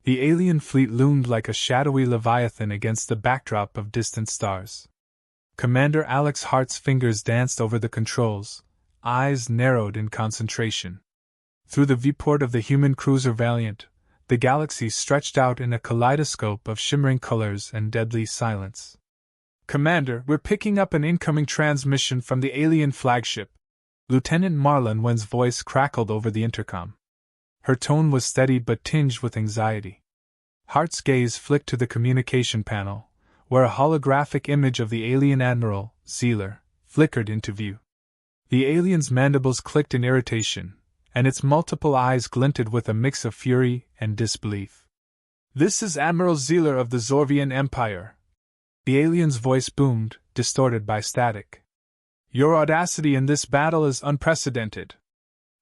The alien fleet loomed like a shadowy leviathan against the backdrop of distant stars. Commander Alex Hart's fingers danced over the controls, eyes narrowed in concentration. Through the viewport of the human cruiser Valiant, the galaxy stretched out in a kaleidoscope of shimmering colors and deadly silence. "Commander, we're picking up an incoming transmission from the alien flagship," Lieutenant Marlon Wen's voice crackled over the intercom. Her tone was steady but tinged with anxiety. Hart's gaze flicked to the communication panel, where a holographic image of the alien Admiral, Zealer, flickered into view. The alien's mandibles clicked in irritation, and its multiple eyes glinted with a mix of fury and disbelief. "This is Admiral Zealer of the Zorvian Empire." The alien's voice boomed, distorted by static. "Your audacity in this battle is unprecedented.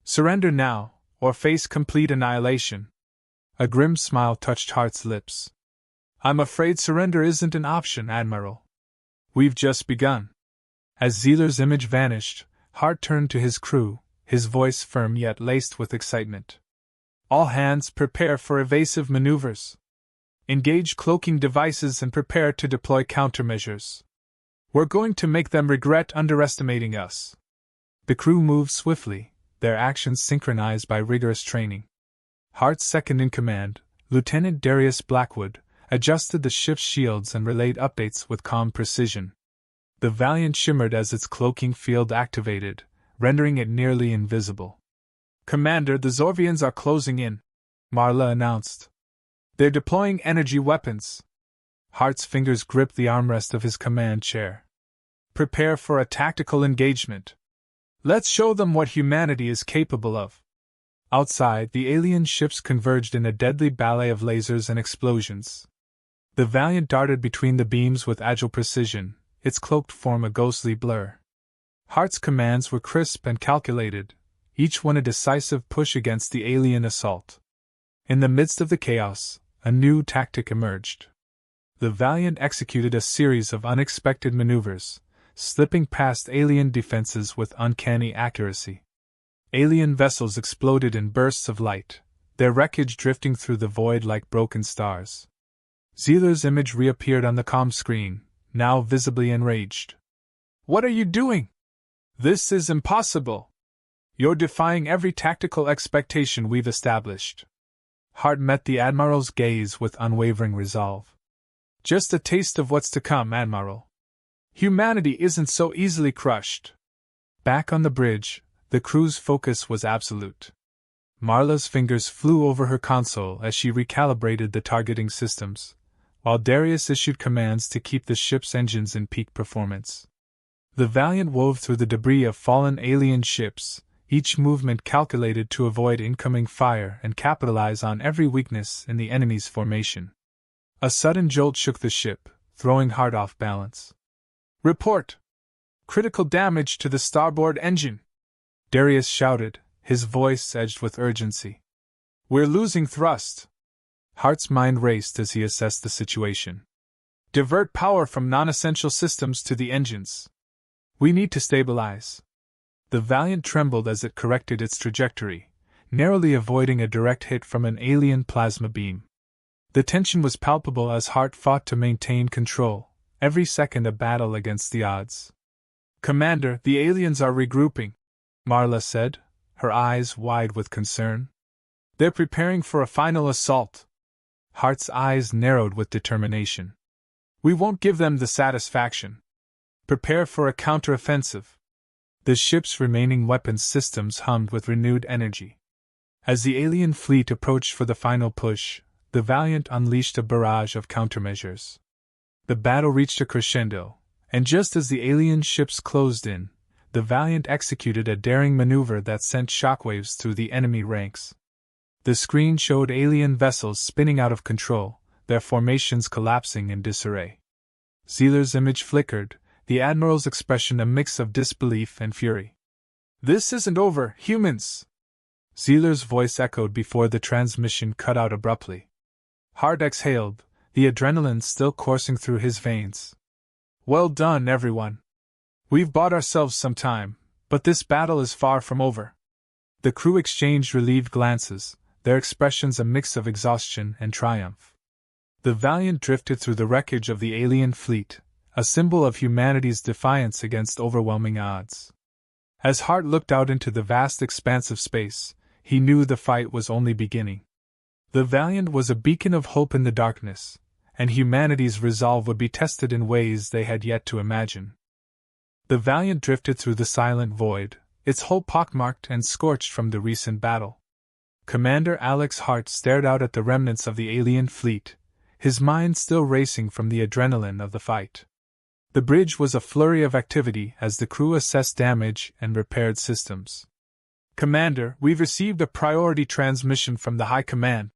Surrender now, or face complete annihilation." A grim smile touched Hart's lips. "I'm afraid surrender isn't an option, Admiral. We've just begun." As Zealer's image vanished, Hart turned to his crew, his voice firm yet laced with excitement. "All hands prepare for evasive maneuvers. Engage cloaking devices and prepare to deploy countermeasures. We're going to make them regret underestimating us." The crew moved swiftly, their actions synchronized by rigorous training. Hart's second-in-command, Lieutenant Darius Blackwood, adjusted the ship's shields and relayed updates with calm precision. The Valiant shimmered as its cloaking field activated, rendering it nearly invisible. "Commander, the Zorvians are closing in," Marla announced. "They're deploying energy weapons." Hart's fingers gripped the armrest of his command chair. "Prepare for a tactical engagement. Let's show them what humanity is capable of." Outside, the alien ships converged in a deadly ballet of lasers and explosions. The Valiant darted between the beams with agile precision, its cloaked form a ghostly blur. Hart's commands were crisp and calculated, each one a decisive push against the alien assault. In the midst of the chaos, a new tactic emerged. The Valiant executed a series of unexpected maneuvers, slipping past alien defenses with uncanny accuracy. Alien vessels exploded in bursts of light, their wreckage drifting through the void like broken stars. Zealer's image reappeared on the comm screen, now visibly enraged. "What are you doing? This is impossible! You're defying every tactical expectation we've established." Hart met the Admiral's gaze with unwavering resolve. "Just a taste of what's to come, Admiral. Humanity isn't so easily crushed." Back on the bridge, the crew's focus was absolute. Marla's fingers flew over her console as she recalibrated the targeting systems, while Darius issued commands to keep the ship's engines in peak performance. The Valiant wove through the debris of fallen alien ships, each movement calculated to avoid incoming fire and capitalize on every weakness in the enemy's formation. A sudden jolt shook the ship, throwing Hart off balance. "Report! Critical damage to the starboard engine!" Darius shouted, his voice edged with urgency. "We're losing thrust." Hart's mind raced as he assessed the situation. "Divert power from non-essential systems to the engines. We need to stabilize." The Valiant trembled as it corrected its trajectory, narrowly avoiding a direct hit from an alien plasma beam. The tension was palpable as Hart fought to maintain control, every second a battle against the odds. "Commander, the aliens are regrouping," Marla said, her eyes wide with concern. "They're preparing for a final assault." Hart's eyes narrowed with determination. "We won't give them the satisfaction. Prepare for a counteroffensive." The ship's remaining weapons systems hummed with renewed energy. As the alien fleet approached for the final push, the Valiant unleashed a barrage of countermeasures. The battle reached a crescendo, and just as the alien ships closed in, the Valiant executed a daring maneuver that sent shockwaves through the enemy ranks. The screen showed alien vessels spinning out of control, their formations collapsing in disarray. Zealer's image flickered, the Admiral's expression a mix of disbelief and fury. "This isn't over, humans!" Zealer's voice echoed before the transmission cut out abruptly. Hart exhaled, the adrenaline still coursing through his veins. "Well done, everyone. We've bought ourselves some time, but this battle is far from over." The crew exchanged relieved glances, their expressions a mix of exhaustion and triumph. The Valiant drifted through the wreckage of the alien fleet, a symbol of humanity's defiance against overwhelming odds. As Hart looked out into the vast expanse of space, he knew the fight was only beginning. The Valiant was a beacon of hope in the darkness, and humanity's resolve would be tested in ways they had yet to imagine. The Valiant drifted through the silent void, its hull pockmarked and scorched from the recent battle. Commander Alex Hart stared out at the remnants of the alien fleet, his mind still racing from the adrenaline of the fight. The bridge was a flurry of activity as the crew assessed damage and repaired systems. "Commander, we've received a priority transmission from the High Command,"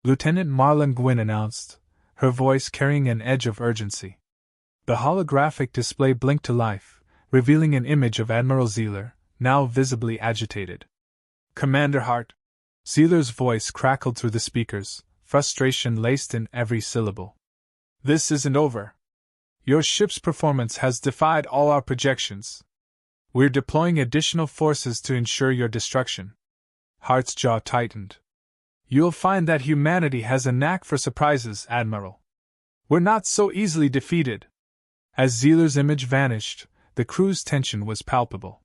Lieutenant Marlon Gwynn announced, her voice carrying an edge of urgency. The holographic display blinked to life, revealing an image of Admiral Zeeler, now visibly agitated. "Commander Hart," Zeeler's voice crackled through the speakers, frustration laced in every syllable. "This isn't over. Your ship's performance has defied all our projections. We're deploying additional forces to ensure your destruction." Hart's jaw tightened. "You'll find that humanity has a knack for surprises, Admiral. We're not so easily defeated." As Zeeler's image vanished, the crew's tension was palpable.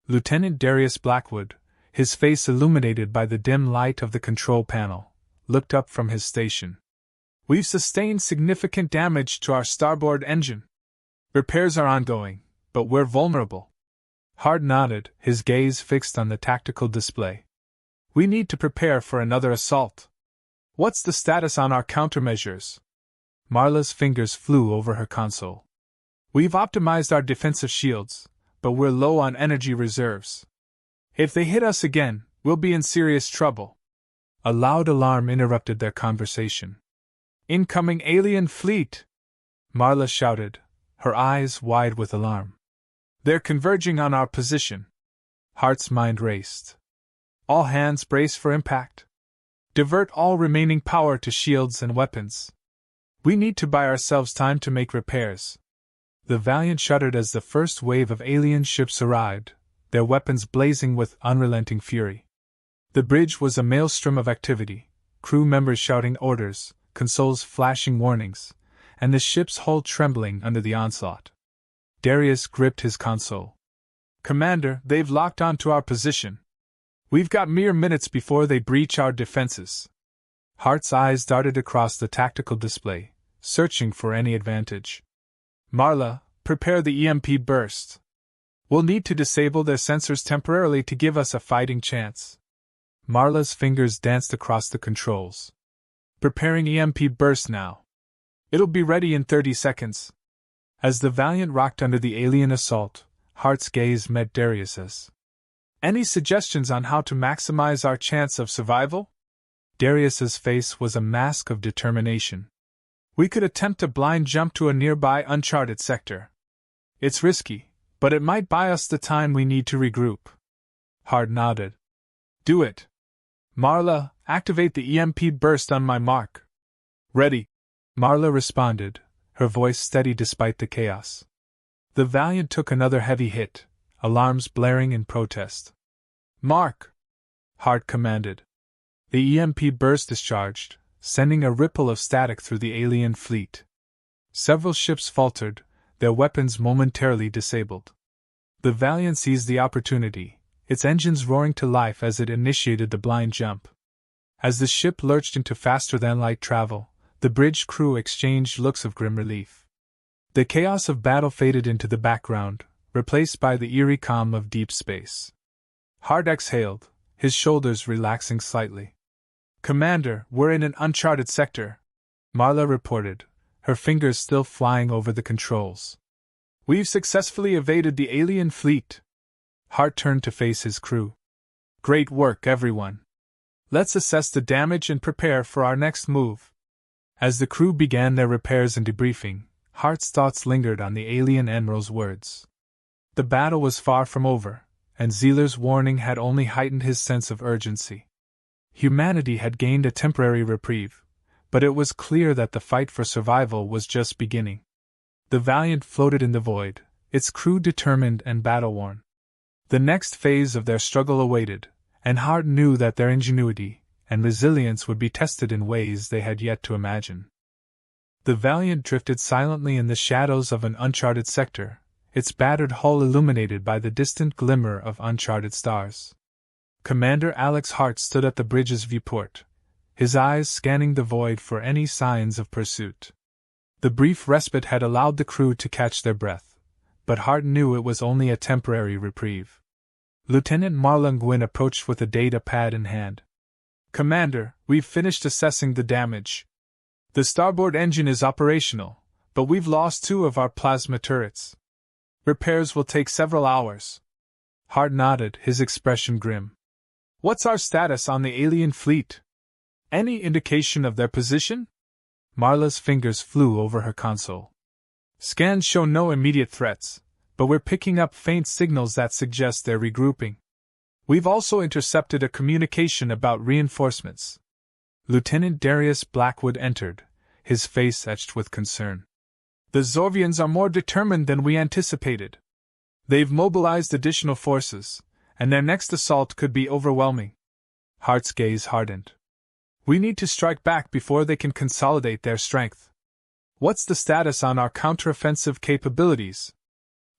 Lieutenant Darius Blackwood, his face illuminated by the dim light of the control panel, looked up from his station. "We've sustained significant damage to our starboard engine. Repairs are ongoing, but we're vulnerable." Hart nodded, his gaze fixed on the tactical display. "We need to prepare for another assault. What's the status on our countermeasures?" Marla's fingers flew over her console. "We've optimized our defensive shields, but we're low on energy reserves. If they hit us again, we'll be in serious trouble." A loud alarm interrupted their conversation. "Incoming alien fleet!" Marla shouted, her eyes wide with alarm. "They're converging on our position." Hart's mind raced. "All hands brace for impact. Divert all remaining power to shields and weapons. We need to buy ourselves time to make repairs." The Valiant shuddered as the first wave of alien ships arrived, their weapons blazing with unrelenting fury. The bridge was a maelstrom of activity, crew members shouting orders, consoles flashing warnings, and the ship's hull trembling under the onslaught. Darius gripped his console. "Commander, they've locked onto our position. We've got mere minutes before they breach our defenses." Hart's eyes darted across the tactical display, searching for any advantage. "Marla, prepare the EMP burst. We'll need to disable their sensors temporarily to give us a fighting chance." Marla's fingers danced across the controls. "Preparing EMP burst now. It'll be ready in 30 seconds. As the Valiant rocked under the alien assault, Hart's gaze met Darius's. "Any suggestions on how to maximize our chance of survival?" Darius's face was a mask of determination. "We could attempt a blind jump to a nearby uncharted sector. It's risky, but it might buy us the time we need to regroup." Hart nodded. "Do it. Marla, activate the EMP burst on my mark." "Ready," Marla responded, her voice steady despite the chaos. The Valiant took another heavy hit, alarms blaring in protest. "Mark!" Hart commanded. The EMP burst discharged, sending a ripple of static through the alien fleet. Several ships faltered, their weapons momentarily disabled. The Valiant seized the opportunity, its engines roaring to life as it initiated the blind jump. As the ship lurched into faster-than-light travel, the bridge crew exchanged looks of grim relief. The chaos of battle faded into the background, replaced by the eerie calm of deep space. Hart exhaled, his shoulders relaxing slightly. "Commander, we're in an uncharted sector," Marla reported, her fingers still flying over the controls. "We've successfully evaded the alien fleet." Hart turned to face his crew. "Great work, everyone. Let's assess the damage and prepare for our next move." As the crew began their repairs and debriefing, Hart's thoughts lingered on the alien admiral's words. The battle was far from over, and Zeeler's warning had only heightened his sense of urgency. Humanity had gained a temporary reprieve, but it was clear that the fight for survival was just beginning. The Valiant floated in the void, its crew determined and battle-worn. The next phase of their struggle awaited, and Hart knew that their ingenuity and resilience would be tested in ways they had yet to imagine. The Valiant drifted silently in the shadows of an uncharted sector, its battered hull illuminated by the distant glimmer of uncharted stars. Commander Alex Hart stood at the bridge's viewport, his eyes scanning the void for any signs of pursuit. The brief respite had allowed the crew to catch their breath, but Hart knew it was only a temporary reprieve. Lieutenant Marla Gwyn approached with a data pad in hand. "Commander, we've finished assessing the damage. The starboard engine is operational, but we've lost 2 of our plasma turrets. Repairs will take several hours." Hart nodded, his expression grim. "What's our status on the alien fleet? Any indication of their position?" Marla's fingers flew over her console. "Scans show no immediate threats, but we're picking up faint signals that suggest they're regrouping. We've also intercepted a communication about reinforcements." Lieutenant Darius Blackwood entered, his face etched with concern. "The Zorvians are more determined than we anticipated. They've mobilized additional forces, and their next assault could be overwhelming." Hart's gaze hardened. "We need to strike back before they can consolidate their strength. What's the status on our counteroffensive capabilities?"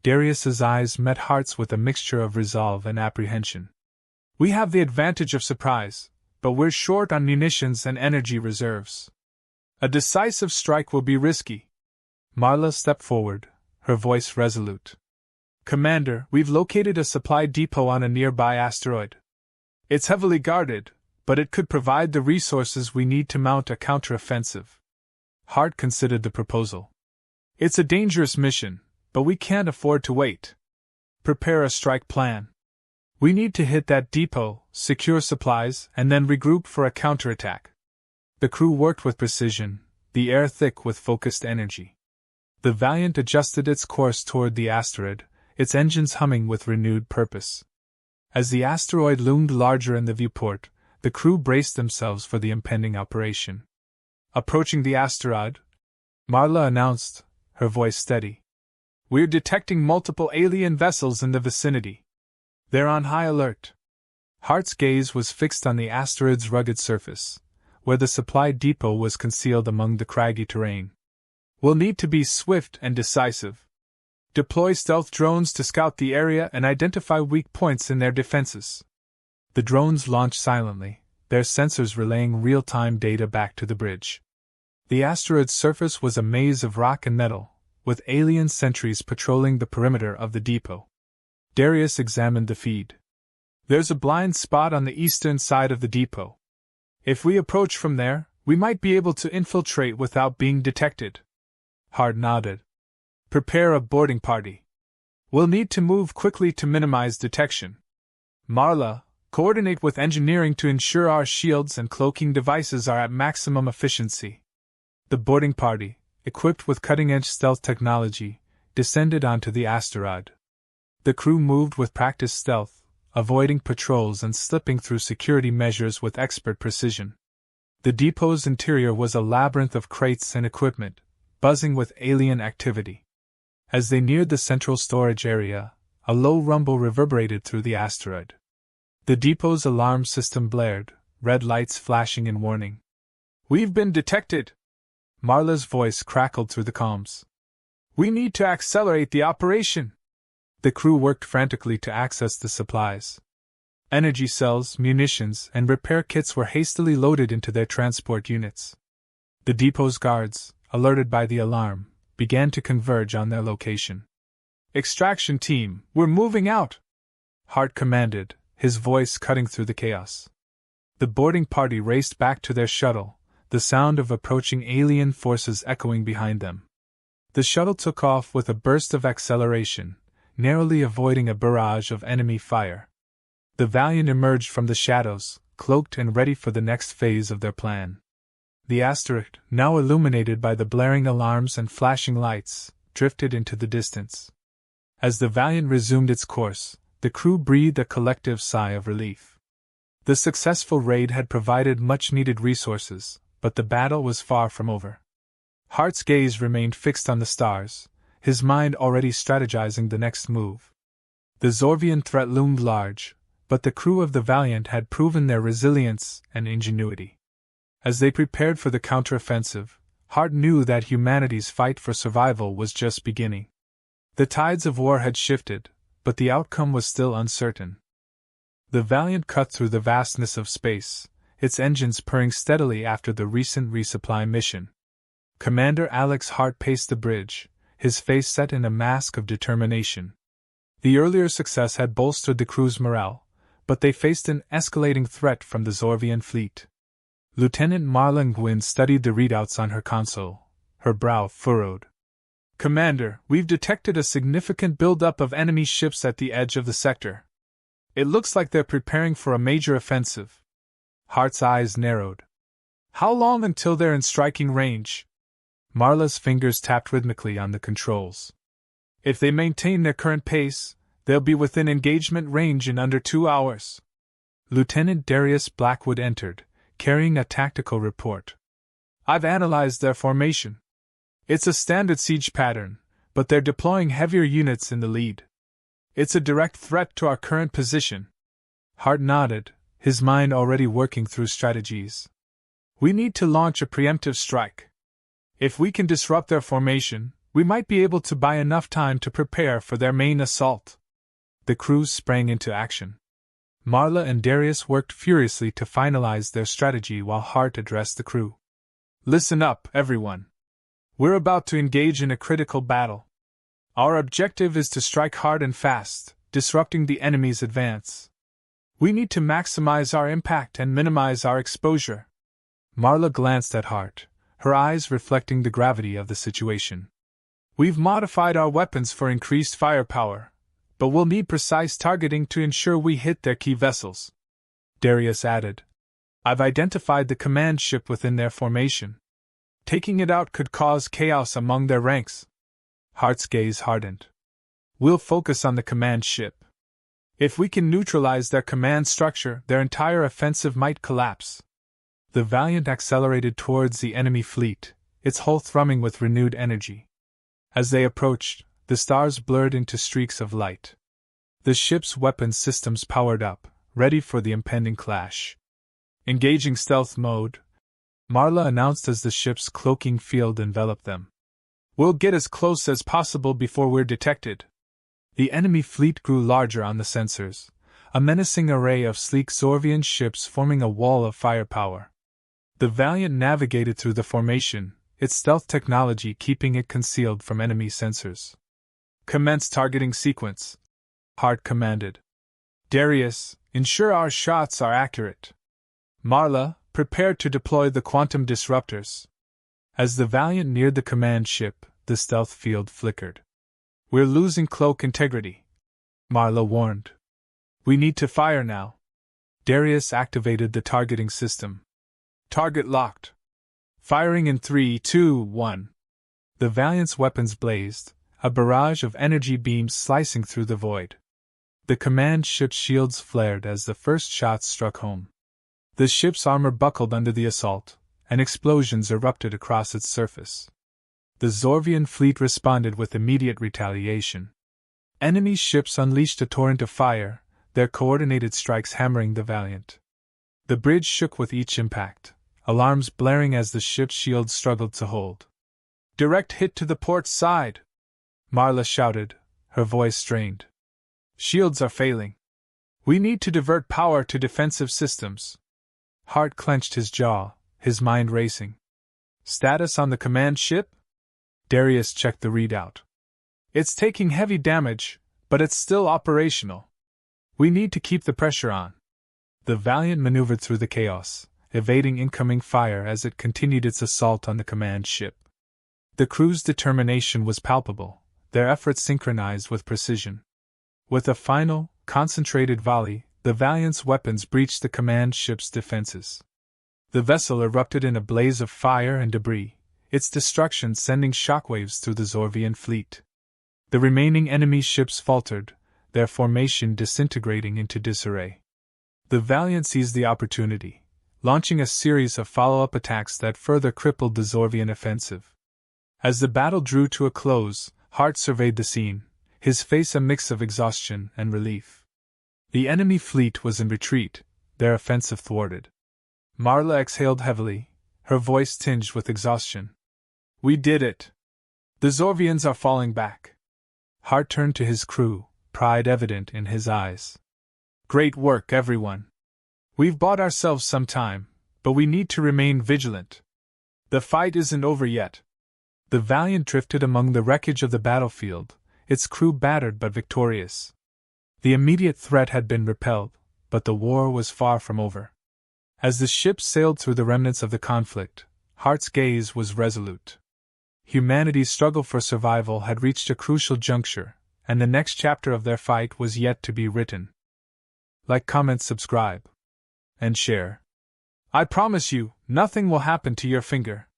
Darius's eyes met Hart's with a mixture of resolve and apprehension. "We have the advantage of surprise, but we're short on munitions and energy reserves. A decisive strike will be risky." Marla stepped forward, her voice resolute. "Commander, we've located a supply depot on a nearby asteroid. It's heavily guarded, but it could provide the resources we need to mount a counteroffensive." Hart considered the proposal. "It's a dangerous mission, but we can't afford to wait. Prepare a strike plan. We need to hit that depot, secure supplies, and then regroup for a counterattack." The crew worked with precision, the air thick with focused energy. The Valiant adjusted its course toward the asteroid, its engines humming with renewed purpose. As the asteroid loomed larger in the viewport, the crew braced themselves for the impending operation. "Approaching the asteroid," Marla announced, her voice steady. "We're detecting multiple alien vessels in the vicinity. They're on high alert." Hart's gaze was fixed on the asteroid's rugged surface, where the supply depot was concealed among the craggy terrain. "We'll need to be swift and decisive. Deploy stealth drones to scout the area and identify weak points in their defenses." The drones launched silently, their sensors relaying real-time data back to the bridge. The asteroid's surface was a maze of rock and metal, with alien sentries patrolling the perimeter of the depot. Darius examined the feed. "There's a blind spot on the eastern side of the depot. If we approach from there, we might be able to infiltrate without being detected." Hart nodded. "Prepare a boarding party. We'll need to move quickly to minimize detection. Marla, coordinate with engineering to ensure our shields and cloaking devices are at maximum efficiency." The boarding party, equipped with cutting-edge stealth technology, descended onto the asteroid. The crew moved with practiced stealth, avoiding patrols and slipping through security measures with expert precision. The depot's interior was a labyrinth of crates and equipment, buzzing with alien activity. As they neared the central storage area, a low rumble reverberated through the asteroid. The depot's alarm system blared, red lights flashing in warning. "We've been detected!" Marla's voice crackled through the comms. "We need to accelerate the operation!" The crew worked frantically to access the supplies. Energy cells, munitions, and repair kits were hastily loaded into their transport units. The depot's guards, alerted by the alarm, began to converge on their location. "Extraction team, we're moving out!" Hart commanded, his voice cutting through the chaos. The boarding party raced back to their shuttle, the sound of approaching alien forces echoing behind them. The shuttle took off with a burst of acceleration, narrowly avoiding a barrage of enemy fire. The Valiant emerged from the shadows, cloaked and ready for the next phase of their plan. The asteroid, now illuminated by the blaring alarms and flashing lights, drifted into the distance. As the Valiant resumed its course, the crew breathed a collective sigh of relief. The successful raid had provided much-needed resources, but the battle was far from over. Hart's gaze remained fixed on the stars, his mind already strategizing the next move. The Zorvian threat loomed large, but the crew of the Valiant had proven their resilience and ingenuity. As they prepared for the counteroffensive, Hart knew that humanity's fight for survival was just beginning. The tides of war had shifted, but the outcome was still uncertain. The Valiant cut through the vastness of space, its engines purring steadily after the recent resupply mission. Commander Alex Hart paced the bridge, his face set in a mask of determination. The earlier success had bolstered the crew's morale, but they faced an escalating threat from the Zorvian fleet. Lieutenant Marla Nguyen studied the readouts on her console, her brow furrowed. "Commander, we've detected a significant buildup of enemy ships at the edge of the sector. It looks like they're preparing for a major offensive." Hart's eyes narrowed. "How long until they're in striking range?" Marla's fingers tapped rhythmically on the controls. "If they maintain their current pace, they'll be within engagement range in under 2 hours." Lieutenant Darius Blackwood entered, carrying a tactical report. "I've analyzed their formation. It's a standard siege pattern, but they're deploying heavier units in the lead. It's a direct threat to our current position." Hart nodded, his mind already working through strategies. "We need to launch a preemptive strike. If we can disrupt their formation, we might be able to buy enough time to prepare for their main assault." The crews sprang into action. Marla and Darius worked furiously to finalize their strategy while Hart addressed the crew. "Listen up, everyone. We're about to engage in a critical battle. Our objective is to strike hard and fast, disrupting the enemy's advance. We need to maximize our impact and minimize our exposure." Marla glanced at Hart, her eyes reflecting the gravity of the situation. "We've modified our weapons for increased firepower, but we'll need precise targeting to ensure we hit their key vessels." Darius added, "I've identified the command ship within their formation. Taking it out could cause chaos among their ranks." Hart's gaze hardened. "We'll focus on the command ship. If we can neutralize their command structure, their entire offensive might collapse." The Valiant accelerated towards the enemy fleet, its hull thrumming with renewed energy. As they approached, the stars blurred into streaks of light. The ship's weapons systems powered up, ready for the impending clash. "Engaging stealth mode," Marla announced as the ship's cloaking field enveloped them. "We'll get as close as possible before we're detected." The enemy fleet grew larger on the sensors, a menacing array of sleek Zorvian ships forming a wall of firepower. The Valiant navigated through the formation, its stealth technology keeping it concealed from enemy sensors. "Commence targeting sequence," Hart commanded. "Darius, ensure our shots are accurate. Marla, prepare to deploy the quantum disruptors." As the Valiant neared the command ship, the stealth field flickered. "We're losing cloak integrity," Marla warned. "We need to fire now." Darius activated the targeting system. "Target locked. Firing in 3, 2, 1. The Valiant's weapons blazed, a barrage of energy beams slicing through the void. The command ship's shields flared as the first shots struck home. The ship's armor buckled under the assault, and explosions erupted across its surface. The Zorvian fleet responded with immediate retaliation. Enemy ships unleashed a torrent of fire, their coordinated strikes hammering the Valiant. The bridge shook with each impact, alarms blaring as the ship's shields struggled to hold. "Direct hit to the port side!" Marla shouted, her voice strained. "Shields are failing. We need to divert power to defensive systems." Hart clenched his jaw, his mind racing. "Status on the command ship?" Darius checked the readout. "It's taking heavy damage, but it's still operational. We need to keep the pressure on." The Valiant maneuvered through the chaos, evading incoming fire as it continued its assault on the command ship. The crew's determination was palpable, their efforts synchronized with precision. With a final, concentrated volley, the Valiant's weapons breached the command ship's defenses. The vessel erupted in a blaze of fire and debris, its destruction sending shockwaves through the Zorvian fleet. The remaining enemy ships faltered, their formation disintegrating into disarray. The Valiant seized the opportunity, launching a series of follow-up attacks that further crippled the Zorvian offensive. As the battle drew to a close, Hart surveyed the scene, his face a mix of exhaustion and relief. The enemy fleet was in retreat, their offensive thwarted. Marla exhaled heavily, her voice tinged with exhaustion. We did it! The Zorvians are falling back. Hart turned to his crew, pride evident in his eyes. Great work, everyone! We've bought ourselves some time, but we need to remain vigilant. The fight isn't over yet. The Valiant drifted among the wreckage of the battlefield, its crew battered but victorious. The immediate threat had been repelled, but the war was far from over. As the ship sailed through the remnants of the conflict, Hart's gaze was resolute. Humanity's struggle for survival had reached a crucial juncture, and the next chapter of their fight was yet to be written. Like, comment, subscribe, and share. I promise you, nothing will happen to your finger.